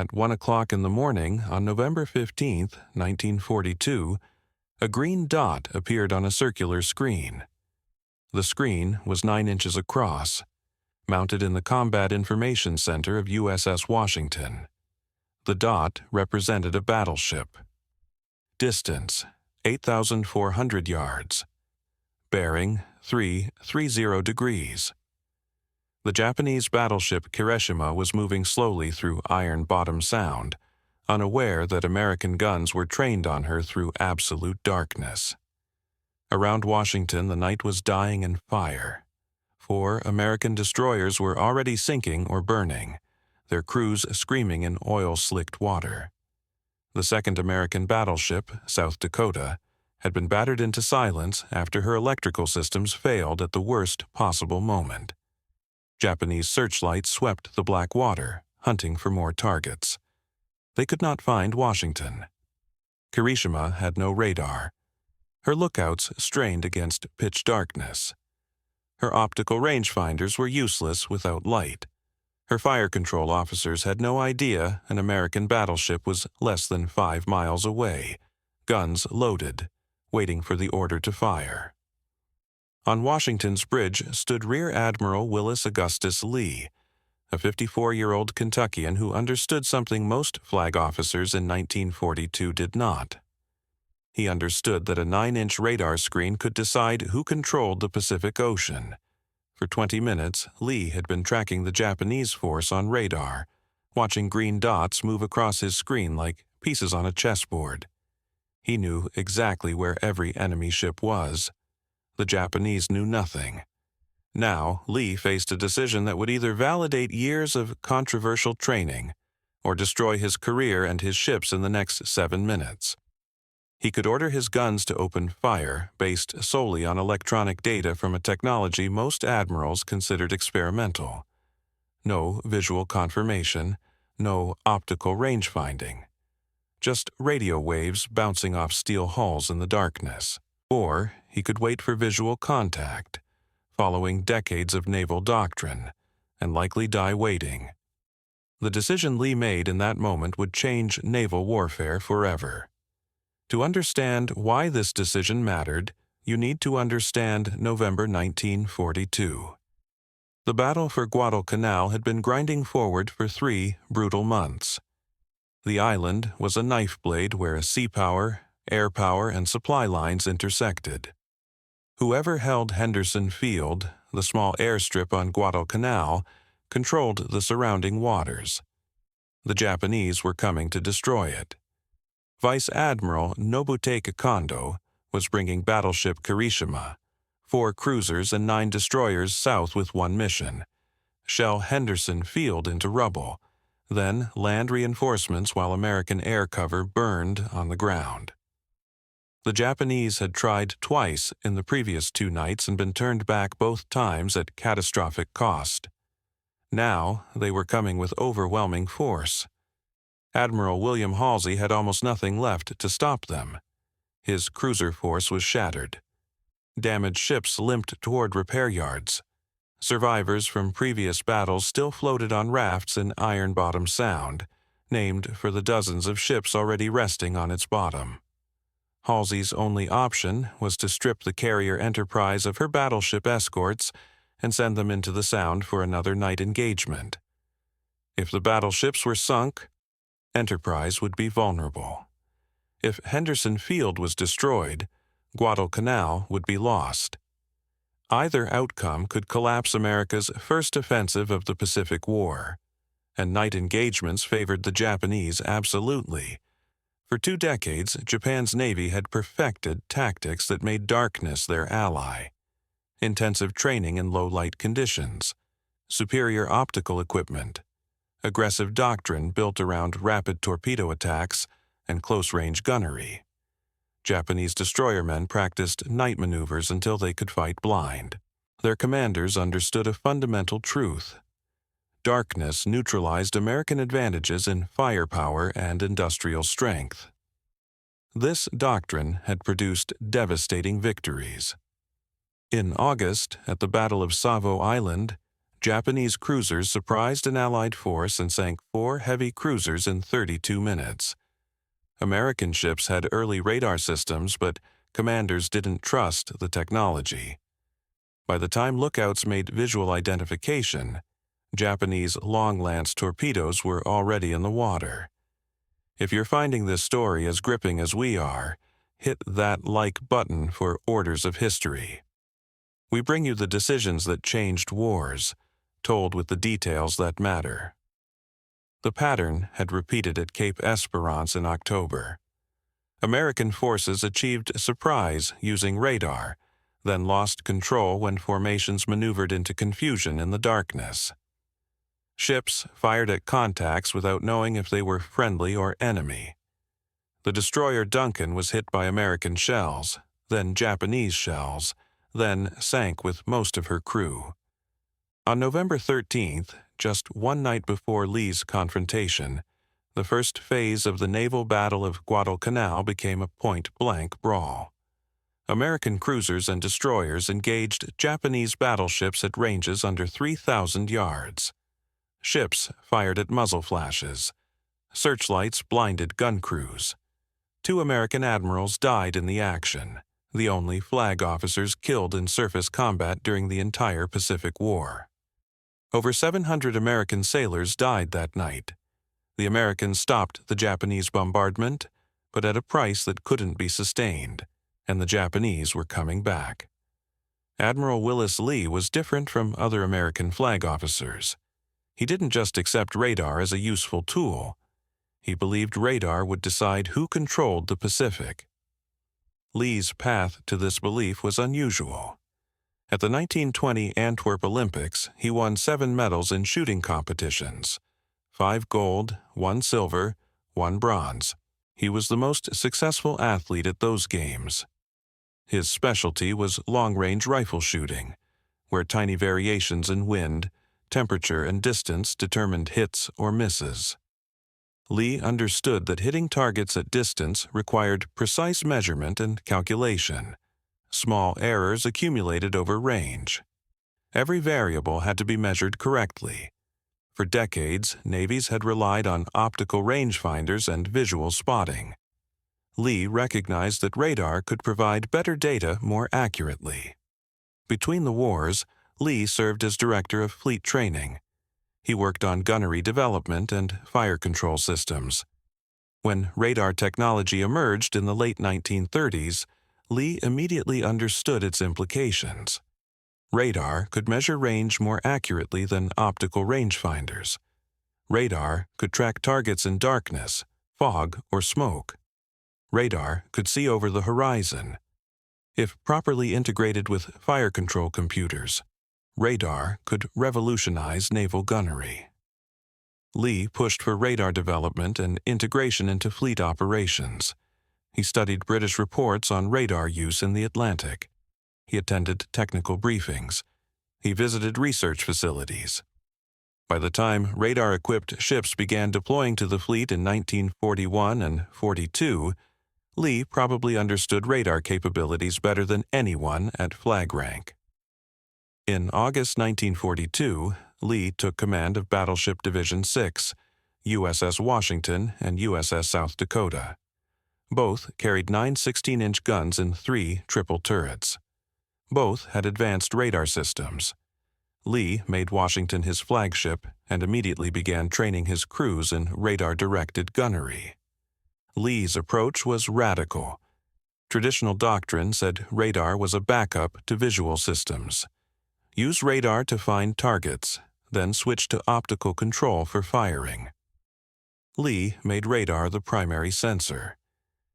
At 1 o'clock in the morning on November 15, 1942, a green dot appeared on a circular screen. The screen was 9 inches across, mounted in the Combat Information Center of USS Washington. The dot represented a battleship. Distance, 8,400 yards. Bearing, 330 degrees. The Japanese battleship Kirishima was moving slowly through Iron Bottom Sound, unaware that American guns were trained on her through absolute darkness. Around Washington, the night was dying in fire. 4 American destroyers were already sinking or burning, their crews screaming in oil-slicked water. The second American battleship, South Dakota, had been battered into silence after her electrical systems failed at the worst possible moment. Japanese searchlights swept the black water, hunting for more targets. They could not find Washington. Kirishima had no radar. Her lookouts strained against pitch darkness. Her optical rangefinders were useless without light. Her fire control officers had no idea an American battleship was less than 5 miles away, guns loaded, waiting for the order to fire. On Washington's bridge stood Rear Admiral Willis Augustus Lee, a 54-year-old Kentuckian who understood something most flag officers in 1942 did not. He understood that a 9-inch radar screen could decide who controlled the Pacific Ocean. For 20 minutes, Lee had been tracking the Japanese force on radar, watching green dots move across his screen like pieces on a chessboard. He knew exactly where every enemy ship was. The Japanese knew nothing. Now, Lee faced a decision that would either validate years of controversial training or destroy his career and his ships in the next 7 minutes. He could order his guns to open fire based solely on electronic data from a technology most admirals considered experimental. No visual confirmation, no optical range-finding. Just radio waves bouncing off steel hulls in the darkness. Or he could wait for visual contact, following decades of naval doctrine, and likely die waiting. The decision Lee made in that moment would change naval warfare forever. To understand why this decision mattered, you need to understand November 1942. The battle for Guadalcanal had been grinding forward for 3 brutal months. The island was a knife blade where sea power, air power, and supply lines intersected. Whoever held Henderson Field, the small airstrip on Guadalcanal, controlled the surrounding waters. The Japanese were coming to destroy it. Vice Admiral Nobutake Kondo was bringing battleship Kirishima, 4 cruisers and 9 destroyers south with one mission: shell Henderson Field into rubble, then land reinforcements while American air cover burned on the ground. The Japanese had tried twice in the previous 2 nights and been turned back both times at catastrophic cost. Now they were coming with overwhelming force. Admiral William Halsey had almost nothing left to stop them. His cruiser force was shattered. Damaged ships limped toward repair yards. Survivors from previous battles still floated on rafts in Iron Bottom Sound, named for the dozens of ships already resting on its bottom. Halsey's only option was to strip the carrier Enterprise of her battleship escorts and send them into the Sound for another night engagement. If the battleships were sunk, Enterprise would be vulnerable. If Henderson Field was destroyed, Guadalcanal would be lost. Either outcome could collapse America's first offensive of the Pacific War, and night engagements favored the Japanese absolutely. For 2 decades, Japan's Navy had perfected tactics that made darkness their ally. Intensive training in low-light conditions, superior optical equipment, aggressive doctrine built around rapid torpedo attacks and close-range gunnery. Japanese destroyermen practiced night maneuvers until they could fight blind. Their commanders understood a fundamental truth. Darkness neutralized American advantages in firepower and industrial strength. This doctrine had produced devastating victories. In August, at the Battle of Savo Island, Japanese cruisers surprised an Allied force and sank 4 heavy cruisers in 32 minutes. American ships had early radar systems, but commanders didn't trust the technology. By the time lookouts made visual identification, Japanese long-lance torpedoes were already in the water. If you're finding this story as gripping as we are, hit that like button for Orders of History. We bring you the decisions that changed wars, told with the details that matter. The pattern had repeated at Cape Esperance in October. American forces achieved surprise using radar, then lost control when formations maneuvered into confusion in the darkness. Ships fired at contacts without knowing if they were friendly or enemy. The destroyer Duncan was hit by American shells, then Japanese shells, then sank with most of her crew. On November 13th, just one night before Lee's confrontation, the first phase of the naval battle of Guadalcanal became a point-blank brawl. American cruisers and destroyers engaged Japanese battleships at ranges under 3,000 yards. Ships fired at muzzle flashes. Searchlights blinded gun crews. 2 American admirals died in the action, the only flag officers killed in surface combat during the entire Pacific War. Over 700 American sailors died that night. The Americans stopped the Japanese bombardment, but at a price that couldn't be sustained, and the Japanese were coming back. Admiral Willis Lee was different from other American flag officers. He didn't just accept radar as a useful tool. He believed radar would decide who controlled the Pacific. Lee's path to this belief was unusual. At the 1920 Antwerp Olympics, he won 7 medals in shooting competitions, 5 gold, 1 silver, 1 bronze. He was the most successful athlete at those games. His specialty was long-range rifle shooting, where tiny variations in wind, temperature, and distance determined hits or misses. Lee understood that hitting targets at distance required precise measurement and calculation. Small errors accumulated over range. Every variable had to be measured correctly. For decades, navies had relied on optical rangefinders and visual spotting. Lee recognized that radar could provide better data more accurately. Between the wars, Lee served as director of fleet training. He worked on gunnery development and fire control systems. When radar technology emerged in the late 1930s, Lee immediately understood its implications. Radar could measure range more accurately than optical rangefinders. Radar could track targets in darkness, fog, or smoke. Radar could see over the horizon. If properly integrated with fire control computers, radar could revolutionize naval gunnery. Lee pushed for radar development and integration into fleet operations. He studied British reports on radar use in the Atlantic. He attended technical briefings. He visited research facilities. By the time radar-equipped ships began deploying to the fleet in 1941 and 42, Lee probably understood radar capabilities better than anyone at flag rank. In August 1942, Lee took command of Battleship Division 6, USS Washington and USS South Dakota. Both carried 9 16-inch guns and 3 triple turrets. Both had advanced radar systems. Lee made Washington his flagship and immediately began training his crews in radar-directed gunnery. Lee's approach was radical. Traditional doctrine said radar was a backup to visual systems. Use radar to find targets, then switch to optical control for firing. Lee made radar the primary sensor.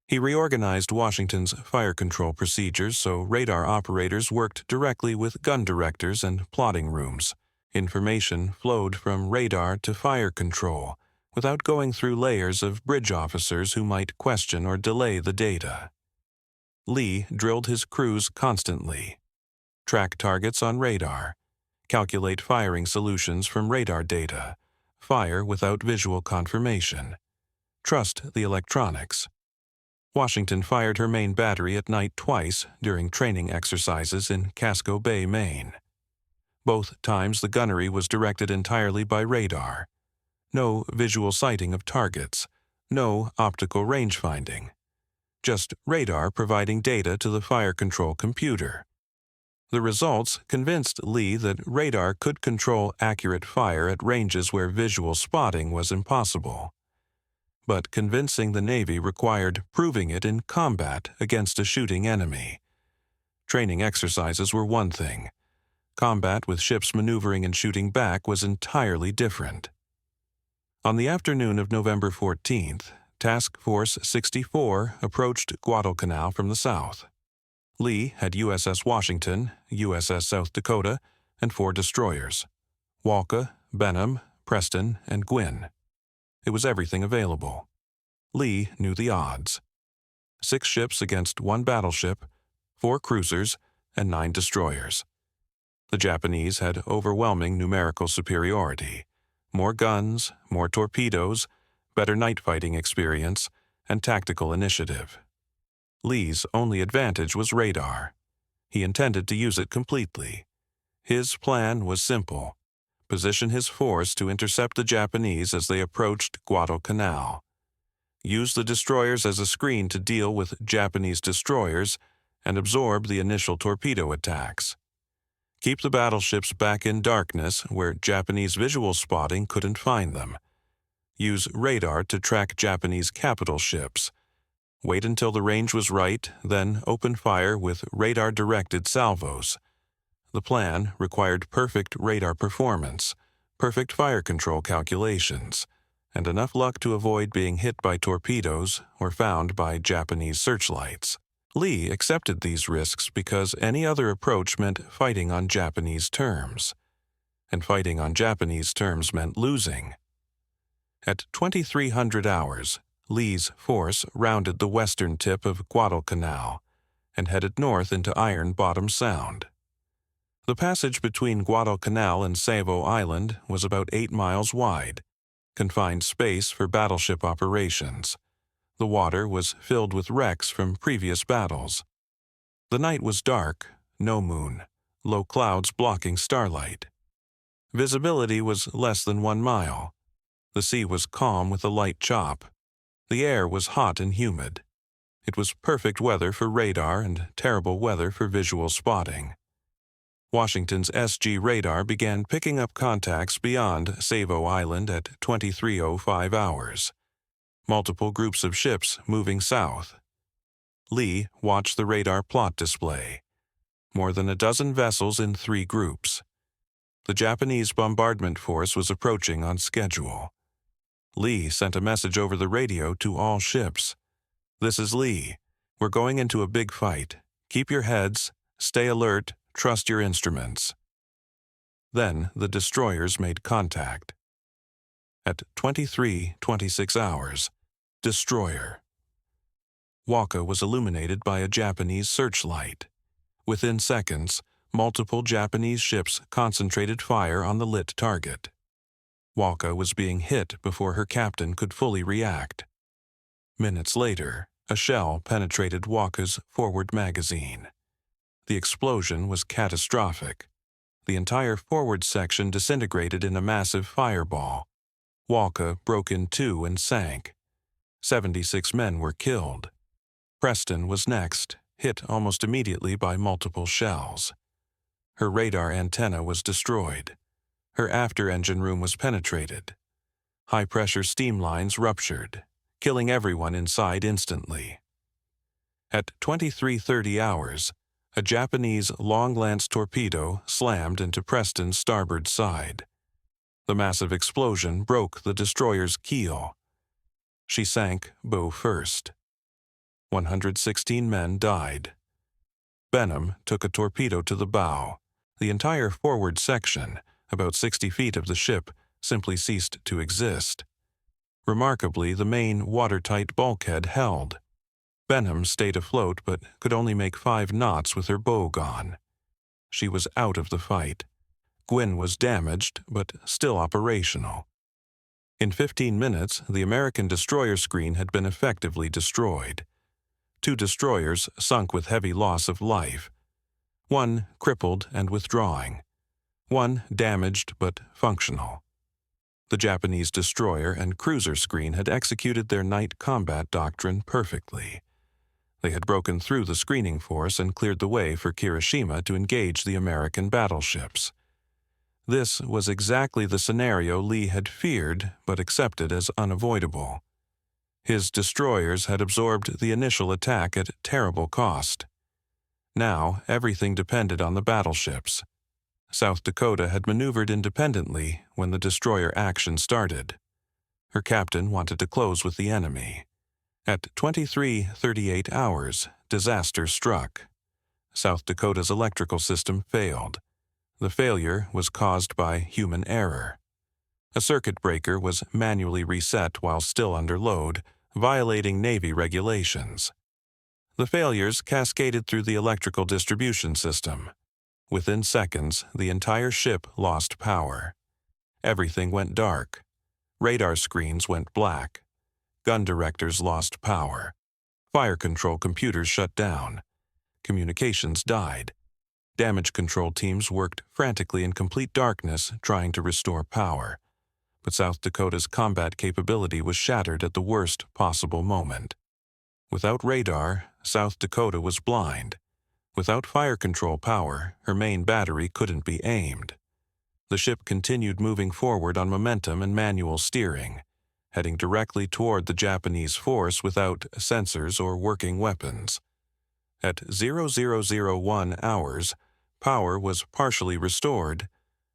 He reorganized Washington's fire control procedures so radar operators worked directly with gun directors and plotting rooms. Information flowed from radar to fire control without going through layers of bridge officers who might question or delay the data. Lee drilled his crews constantly. Track targets on radar. Calculate firing solutions from radar data. Fire without visual confirmation. Trust the electronics. Washington fired her main battery at night twice during training exercises in Casco Bay, Maine. Both times the gunnery was directed entirely by radar. No visual sighting of targets, no optical range finding. Just radar providing data to the fire control computer. The results convinced Lee that radar could control accurate fire at ranges where visual spotting was impossible. But convincing the Navy required proving it in combat against a shooting enemy. Training exercises were one thing. Combat with ships maneuvering and shooting back was entirely different. On the afternoon of November 14th, Task Force 64 approached Guadalcanal from the south. Lee had USS Washington, USS South Dakota, and 4 destroyers: Walker, Benham, Preston, and Gwynn. It was everything available. Lee knew the odds. 6 ships against 1 battleship, 4 cruisers, and 9 destroyers. The Japanese had overwhelming numerical superiority. More guns, more torpedoes, better night fighting experience, and tactical initiative. Lee's only advantage was radar. He intended to use it completely. His plan was simple: position his force to intercept the Japanese as they approached Guadalcanal. Use the destroyers as a screen to deal with Japanese destroyers and absorb the initial torpedo attacks. Keep the battleships back in darkness where Japanese visual spotting couldn't find them. Use radar to track Japanese capital ships. Wait until the range was right, then open fire with radar-directed salvos. The plan required perfect radar performance, perfect fire control calculations, and enough luck to avoid being hit by torpedoes or found by Japanese searchlights. Lee accepted these risks because any other approach meant fighting on Japanese terms. And fighting on Japanese terms meant losing. At 2300 hours, Lee's force rounded the western tip of Guadalcanal and headed north into Iron Bottom Sound. The passage between Guadalcanal and Savo Island was about 8 miles wide, confined space for battleship operations. The water was filled with wrecks from previous battles. The night was dark, no moon, low clouds blocking starlight. Visibility was less than 1 mile. The sea was calm with a light chop. The air was hot and humid. It was perfect weather for radar and terrible weather for visual spotting. Washington's SG radar began picking up contacts beyond Savo Island at 23:05 hours. Multiple groups of ships moving south. Lee watched the radar plot display. More than a dozen vessels in 3 groups. The Japanese bombardment force was approaching on schedule. Lee sent a message over the radio to all ships. "This is Lee. We're going into a big fight. Keep your heads, stay alert, trust your instruments." Then the destroyers made contact. At 23:26 hours, destroyer. Waka was illuminated by a Japanese searchlight. Within seconds, multiple Japanese ships concentrated fire on the lit target. Waka was being hit before her captain could fully react. Minutes later, a shell penetrated Waka's forward magazine. The explosion was catastrophic. The entire forward section disintegrated in a massive fireball. Waka broke in 2 and sank. 76 men were killed. Preston was next, hit almost immediately by multiple shells. Her radar antenna was destroyed. Her after-engine room was penetrated. High-pressure steam lines ruptured, killing everyone inside instantly. At 23:30 hours, a Japanese long-lance torpedo slammed into Preston's starboard side. The massive explosion broke the destroyer's keel. She sank bow first. 116 men died. Benham took a torpedo to the bow. The entire forward section, about 60 feet of the ship, simply ceased to exist. Remarkably, the main watertight bulkhead held. Benham stayed afloat but could only make 5 knots with her bow gone. She was out of the fight. Gwynn was damaged, but still operational. In 15 minutes, the American destroyer screen had been effectively destroyed. 2 destroyers sunk with heavy loss of life. 1 crippled and withdrawing. one damaged but functional. The Japanese destroyer and cruiser screen had executed their night combat doctrine perfectly. They had broken through the screening force and cleared the way for Kirishima to engage the American battleships. This was exactly the scenario Lee had feared but accepted as unavoidable. His destroyers had absorbed the initial attack at terrible cost. Now everything depended on the battleships. South Dakota had maneuvered independently when the destroyer action started. Her captain wanted to close with the enemy. At 23:38 hours, disaster struck. South Dakota's electrical system failed. The failure was caused by human error. A circuit breaker was manually reset while still under load, violating Navy regulations. The failures cascaded through the electrical distribution system. Within seconds, the entire ship lost power. Everything went dark. Radar screens went black. Gun directors lost power. Fire control computers shut down. Communications died. Damage control teams worked frantically in complete darkness trying to restore power. But South Dakota's combat capability was shattered at the worst possible moment. Without radar, South Dakota was blind. Without fire control power, her main battery couldn't be aimed. The ship continued moving forward on momentum and manual steering, heading directly toward the Japanese force without sensors or working weapons. At 0001 hours, power was partially restored,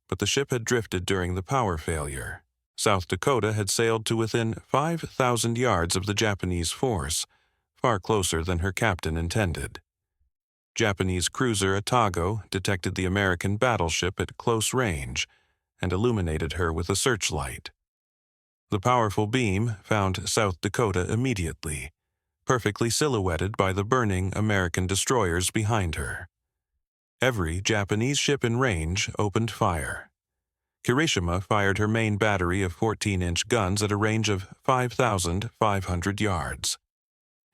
but the ship had drifted during the power failure. South Dakota had sailed to within 5,000 yards of the Japanese force, far closer than her captain intended. Japanese cruiser Atago detected the American battleship at close range and illuminated her with a searchlight. The powerful beam found South Dakota immediately, perfectly silhouetted by the burning American destroyers behind her. Every Japanese ship in range opened fire. Kirishima fired her main battery of 14-inch guns at a range of 5,500 yards.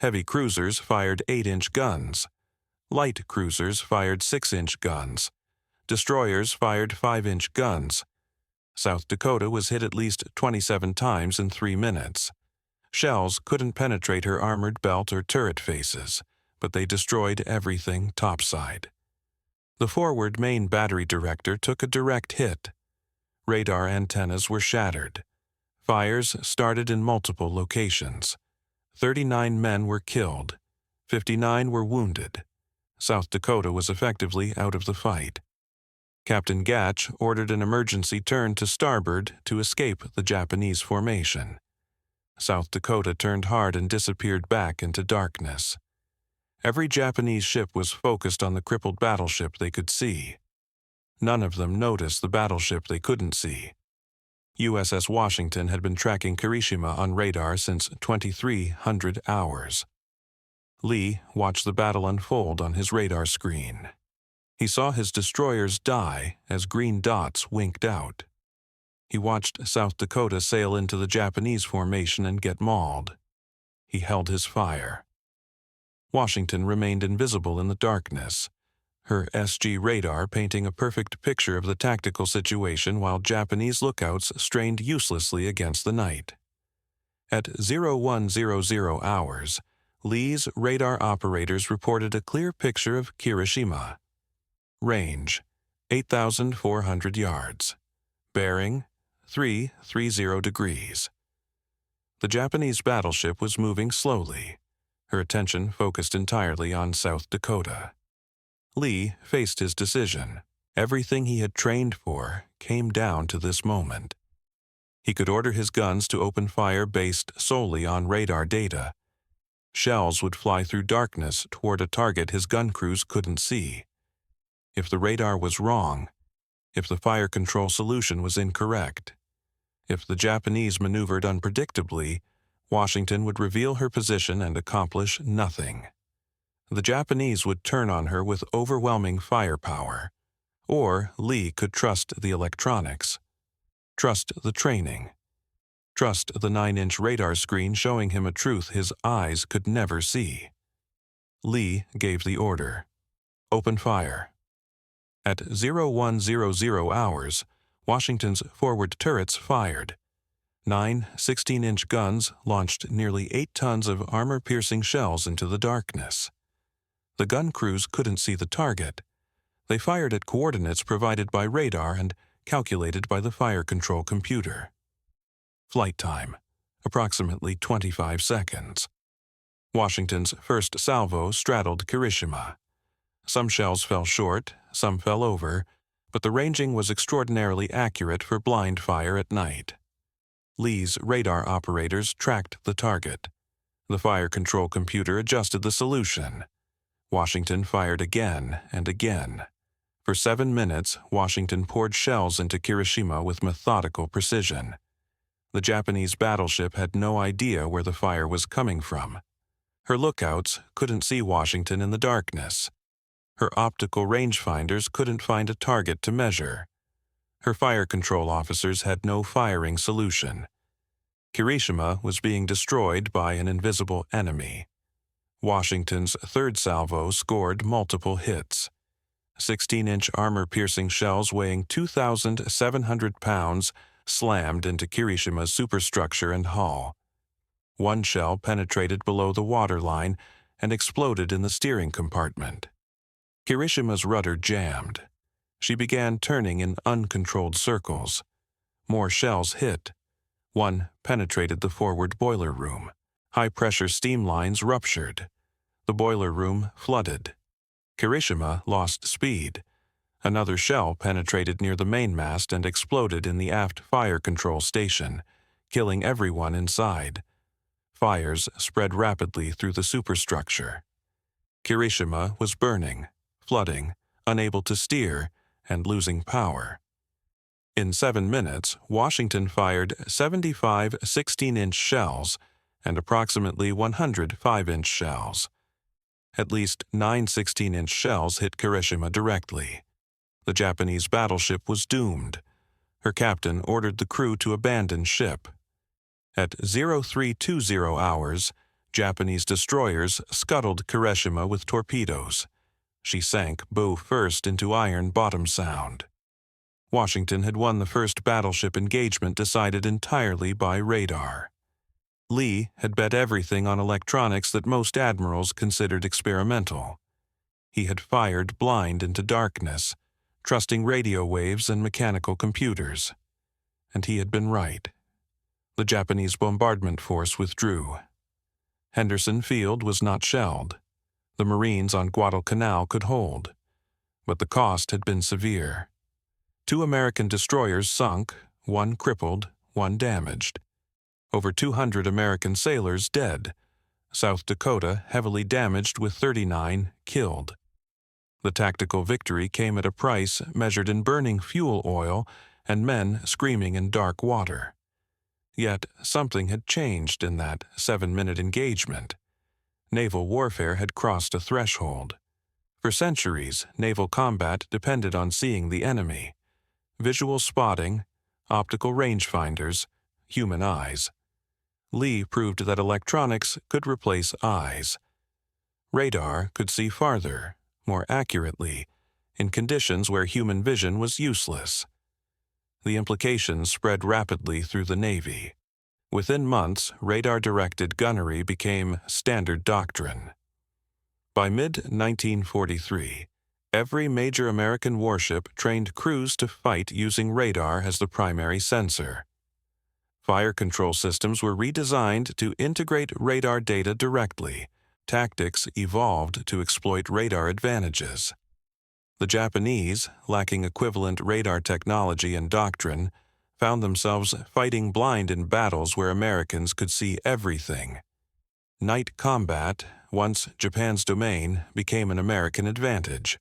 Heavy cruisers fired 8-inch guns. Light cruisers fired 6-inch guns. Destroyers fired 5-inch guns. South Dakota was hit at least 27 times in 3 minutes. Shells couldn't penetrate her armored belt or turret faces, but they destroyed everything topside. The forward main battery director took a direct hit. Radar antennas were shattered. Fires started in multiple locations. 39 men were killed. 59 were wounded. South Dakota was effectively out of the fight. Captain Gatch ordered an emergency turn to starboard to escape the Japanese formation. South Dakota turned hard and disappeared back into darkness. Every Japanese ship was focused on the crippled battleship they could see. None of them noticed the battleship they couldn't see. USS Washington had been tracking Kirishima on radar since 2300 hours. Lee watched the battle unfold on his radar screen. He saw his destroyers die as green dots winked out. He watched South Dakota sail into the Japanese formation and get mauled. He held his fire. Washington remained invisible in the darkness, her SG radar painting a perfect picture of the tactical situation while Japanese lookouts strained uselessly against the night. At 0100 hours, Lee's radar operators reported a clear picture of Kirishima. Range, 8,400 yards. Bearing, 330 degrees. The Japanese battleship was moving slowly, her attention focused entirely on South Dakota. Lee faced his decision. Everything he had trained for came down to this moment. He could order his guns to open fire based solely on radar data. Shells would fly through darkness toward a target his gun crews couldn't see. If the radar was wrong, if the fire control solution was incorrect, if the Japanese maneuvered unpredictably, Washington would reveal her position and accomplish nothing. The Japanese would turn on her with overwhelming firepower, or Lee could trust the electronics, trust the training, trust the 9-inch radar screen showing him a truth his eyes could never see. Lee gave the order. Open fire. At 0100 hours, Washington's forward turrets fired. 9 16-inch guns launched nearly 8 tons of armor-piercing shells into the darkness. The gun crews couldn't see the target. They fired at coordinates provided by radar and calculated by the fire control computer. Flight time, approximately 25 seconds. Washington's first salvo straddled Kirishima. Some shells fell short, some fell over, but the ranging was extraordinarily accurate for blind fire at night. Lee's radar operators tracked the target. The fire control computer adjusted the solution. Washington fired again and again. For 7 minutes, Washington poured shells into Kirishima with methodical precision. The Japanese battleship had no idea where the fire was coming from. Her lookouts couldn't see Washington in the darkness. Her optical rangefinders couldn't find a target to measure. Her fire control officers had no firing solution. Kirishima was being destroyed by an invisible enemy. Washington's third salvo scored multiple hits. 16-inch armor-piercing shells weighing 2,700 pounds slammed into Kirishima's superstructure and hull. One shell penetrated below the waterline and exploded in the steering compartment. Kirishima's rudder jammed. She began turning in uncontrolled circles. More shells hit. One penetrated the forward boiler room. High-pressure steam lines ruptured. The boiler room flooded. Kirishima lost speed. Another shell penetrated near the mainmast and exploded in the aft fire control station, killing everyone inside. Fires spread rapidly through the superstructure. Kirishima was burning, flooding, unable to steer, and losing power. In 7 minutes, Washington fired 75 16-inch shells and approximately 100 5-inch shells. At least 9 16-inch shells hit Kirishima directly. The Japanese battleship was doomed. Her captain ordered the crew to abandon ship. At 0320 hours, Japanese destroyers scuttled Kirishima with torpedoes. She sank bow first into iron bottom sound. Washington had won the first battleship engagement decided entirely by radar. Lee had bet everything on electronics that most admirals considered experimental. He had fired blind into darkness, trusting radio waves and mechanical computers. And he had been right. The Japanese bombardment force withdrew. Henderson Field was not shelled. The Marines on Guadalcanal could hold. But the cost had been severe. 2 American destroyers sunk, 1 crippled, 1 damaged. Over 200 American sailors dead. South Dakota heavily damaged with 39 killed. The tactical victory came at a price measured in burning fuel oil and men screaming in dark water. Yet something had changed in that 7-minute engagement. Naval warfare had crossed a threshold. For centuries, naval combat depended on seeing the enemy. Visual spotting, optical rangefinders, human eyes. Lee proved that electronics could replace eyes. Radar could see farther, more accurately, in conditions where human vision was useless. The implications spread rapidly through the Navy. Within months, radar-directed gunnery became standard doctrine. By mid-1943, every major American warship trained crews to fight using radar as the primary sensor. Fire control systems were redesigned to integrate radar data directly. Tactics evolved to exploit radar advantages. The Japanese, lacking equivalent radar technology and doctrine, found themselves fighting blind in battles where Americans could see everything. Night combat, once Japan's domain, became an American advantage.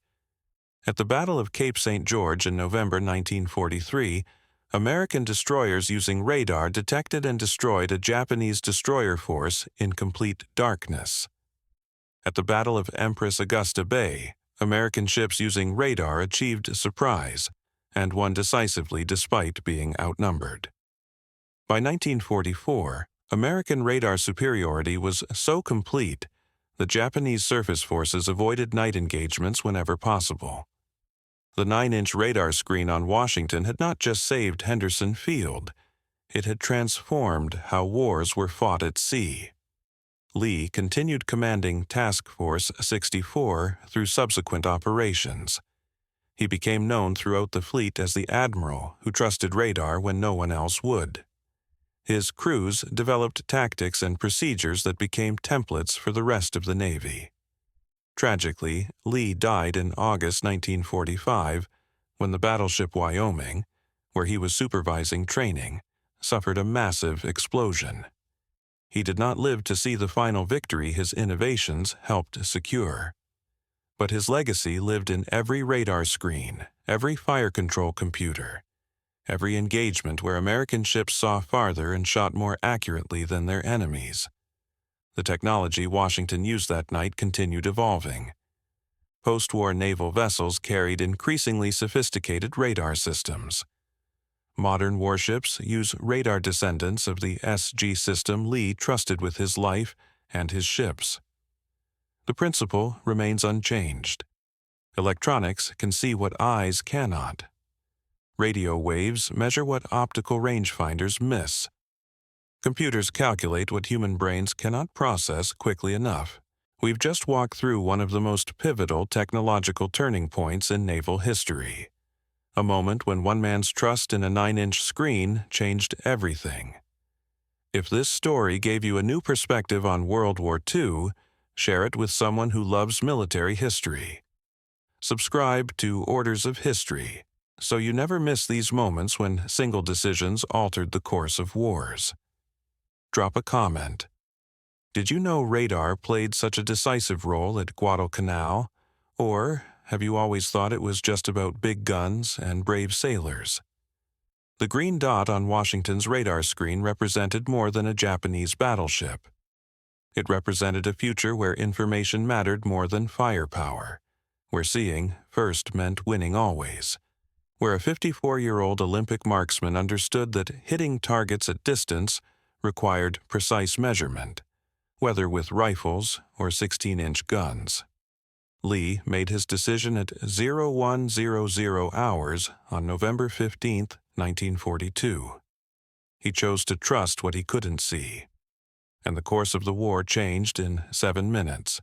At the Battle of Cape St. George in November 1943, American destroyers using radar detected and destroyed a Japanese destroyer force in complete darkness. At the Battle of Empress Augusta Bay, American ships using radar achieved surprise and won decisively despite being outnumbered. By 1944, American radar superiority was so complete that Japanese surface forces avoided night engagements whenever possible. The 9-inch radar screen on Washington had not just saved Henderson Field, it had transformed how wars were fought at sea. Lee continued commanding Task Force 64 through subsequent operations. He became known throughout the fleet as the admiral who trusted radar when no one else would. His crews developed tactics and procedures that became templates for the rest of the Navy. Tragically, Lee died in August 1945 when the battleship Wyoming, where he was supervising training, suffered a massive explosion. He did not live to see the final victory his innovations helped secure. But his legacy lived in every radar screen, every fire control computer, every engagement where American ships saw farther and shot more accurately than their enemies. The technology Washington used that night continued evolving. Post-war naval vessels carried increasingly sophisticated radar systems. Modern warships use radar descendants of the SG system Lee trusted with his life and his ships. The principle remains unchanged. Electronics can see what eyes cannot. Radio waves measure what optical rangefinders miss. Computers calculate what human brains cannot process quickly enough. We've just walked through one of the most pivotal technological turning points in naval history. A moment when one man's trust in a 9-inch screen changed everything. If this story gave you a new perspective on World War II, share it with someone who loves military history. Subscribe to Orders of History so you never miss these moments when single decisions altered the course of wars. Drop a comment. Did you know radar played such a decisive role at Guadalcanal? Or have you always thought it was just about big guns and brave sailors? The green dot on Washington's radar screen represented more than a Japanese battleship. It represented a future where information mattered more than firepower, where seeing first meant winning always, where a 54-year-old Olympic marksman understood that hitting targets at distance required precise measurement, whether with rifles or 16-inch guns. Lee made his decision at 0100 hours on November 15, 1942. He chose to trust what he couldn't see. And the course of the war changed in 7 minutes.